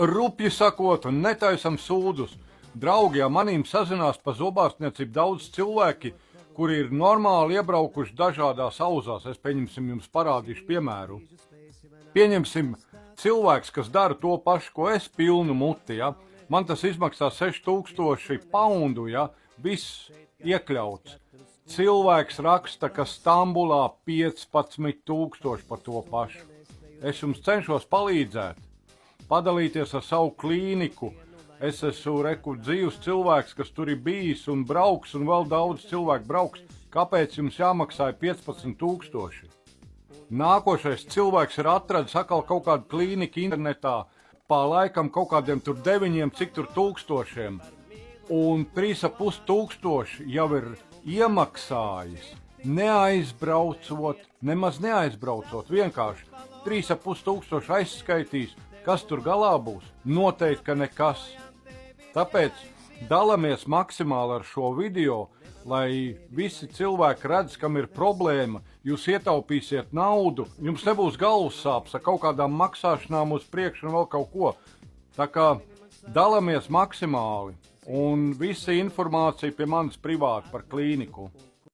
rupji sakot un netaisam sūdus. Draugi, ja manīm sazinās pa zobārstniecību daudz cilvēki, kuri ir normāli iebraukuši dažādās auzās. Es pieņemsim jums parādīšu piemēru. Pieņemsim cilvēks, kas dara to pašu, ko es, pilnu muti, ja? Man tas izmaksā 6000 poundu, ja? Viss iekļauts. Cilvēks raksta, ka Stambulā 15 000 par to pašu. Es jums cenšos palīdzēt, padalīties ar savu klīniku. Es esmu dzīvs cilvēks, kas tur ir bijis un brauks, un vēl daudz cilvēku brauks. Kāpēc jums jāmaksāja 15 000? Nākošais cilvēks ir atradis atkal kaut kādu klīniku internetā, pa laikam kaut kādiem tur 9, cik tur tūkstošiem. Un 3500 jau ir iemaksājis, neaizbraucot, nemaz neaizbraucot, vienkārši 3500 aizskaitīs. Kas tur galā būs? Noteikti, ka nekas. Tāpēc dalamies maksimāli ar šo video, lai visi cilvēki redz, kam ir problēma. Jūs ietaupīsiet naudu, jums nebūs galvas sāpes ar kaut kādām maksāšanām uz priekšu un vēl kaut ko. Tā kā dalamies maksimāli un visa informācija pie manis privāti par klīniku.